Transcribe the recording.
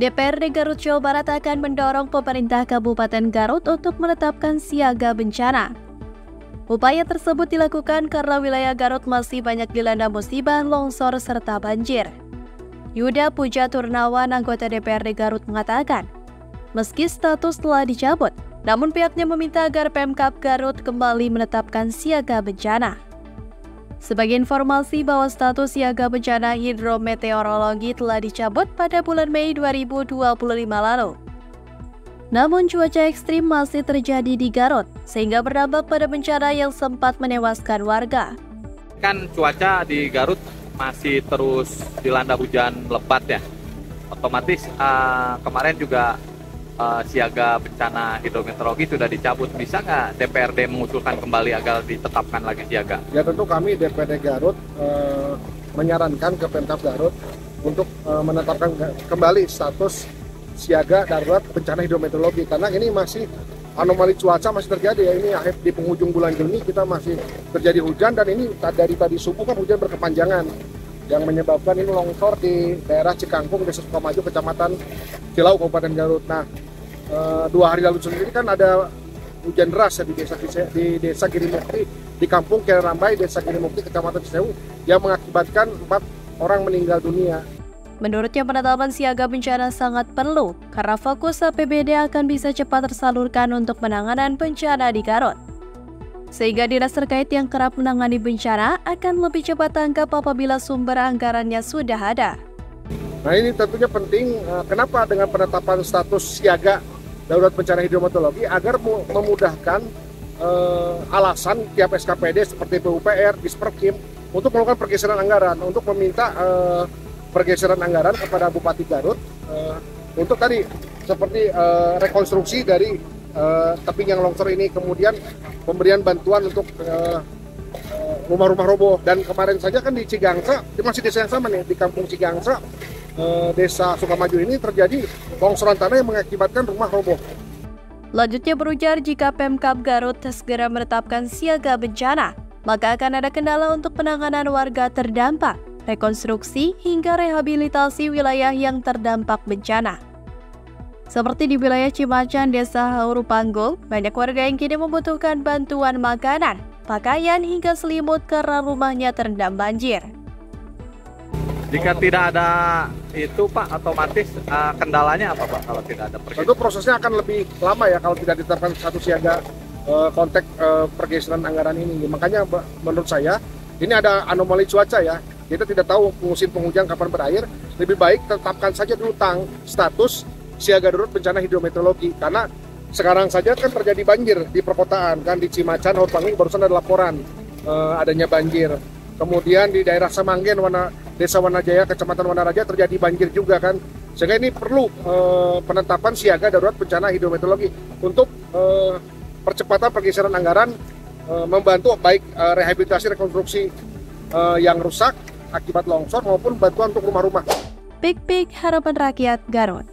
DPRD Garut Jawa Barat akan mendorong pemerintah Kabupaten Garut untuk menetapkan siaga bencana. Upaya tersebut dilakukan karena wilayah Garut masih banyak dilanda musibah longsor serta banjir. Yuda Puja Turnawan, anggota DPRD Garut, mengatakan, meski status telah dicabut, namun pihaknya meminta agar Pemkab Garut kembali menetapkan siaga bencana. Sebagai informasi bahwa status siaga bencana hidrometeorologi telah dicabut pada bulan Mei 2025 lalu. Namun cuaca ekstrim masih terjadi di Garut, sehingga berdampak pada bencana yang sempat menewaskan warga. Kan cuaca di Garut masih terus dilanda hujan lebat ya. Otomatis kemarin juga siaga bencana hidrometeorologi sudah dicabut. Bisa nggak DPRD mengusulkan kembali agar ditetapkan lagi siaga? Ya tentu kami DPRD Garut menyarankan ke Pemkab Garut untuk menetapkan kembali status siaga darurat bencana hidrometeorologi, karena ini masih anomali cuaca masih terjadi ya. Ini akhir di penghujung bulan Juni kita masih terjadi hujan, dan ini dari tadi subuh kan hujan berkepanjangan yang menyebabkan ini longsor di daerah Cikangkung, Desa Sukamaju, Kecamatan Cilau, Kabupaten Garut. Nah, 2 hari lalu sendiri kan ada hujan deras ya di desa Girimukti, di kampung Kerambai, Desa Girimukti, Kecamatan Cisewu, yang mengakibatkan 4 orang meninggal dunia. Menurutnya, penetapan siaga bencana sangat perlu karena fokus APBD akan bisa cepat tersalurkan untuk penanganan bencana di Garut. Sehingga dinas terkait yang kerap menangani bencana akan lebih cepat tanggap apabila sumber anggarannya sudah ada. Nah, ini tentunya penting. Kenapa dengan penetapan status siaga darurat bencana hidrometeorologi? Agar memudahkan alasan tiap SKPD seperti PUPR, Disperkim untuk melakukan pergeseran anggaran, untuk meminta pergeseran anggaran kepada Bupati Garut untuk tadi seperti rekonstruksi dari tebing yang longsor ini, kemudian pemberian bantuan untuk rumah-rumah roboh. Dan kemarin saja kan di Cigangsa, masih desa yang sama nih, di kampung Cigangsa, Desa Sukamaju ini terjadi longsoran tanah yang mengakibatkan rumah roboh. Lanjutnya berujar, jika Pemkab Garut segera menetapkan siaga bencana, maka akan ada kendala untuk penanganan warga terdampak, rekonstruksi hingga rehabilitasi wilayah yang terdampak bencana. Seperti di wilayah Cimacan, Desa Haurupanggul, banyak warga yang kini membutuhkan bantuan makanan, pakaian hingga selimut karena rumahnya terendam banjir. Jika tidak ada itu Pak, otomatis kendalanya apa Pak kalau tidak ada pergeseran? Tentu prosesnya akan lebih lama ya kalau tidak ditetapkan status siaga konteks pergeseran anggaran ini. Makanya menurut saya ini ada anomali cuaca ya. Kita tidak tahu musim penghujan kapan berakhir. Lebih baik tetapkan saja dulu status siaga darurat bencana hidrometeorologi, karena sekarang saja kan terjadi banjir di perkotaan kan, di Cimacan, Haurupanggul barusan ada laporan adanya banjir. Kemudian di daerah Samanggen, Desa Wanajaya, Kecamatan Wanaraja terjadi banjir juga kan. Sehingga ini perlu penetapan siaga darurat bencana hidrometeorologi untuk percepatan pergeseran anggaran, membantu baik rehabilitasi rekonstruksi yang rusak akibat longsor maupun bantuan untuk rumah-rumah. Pik Harapan Rakyat Garut.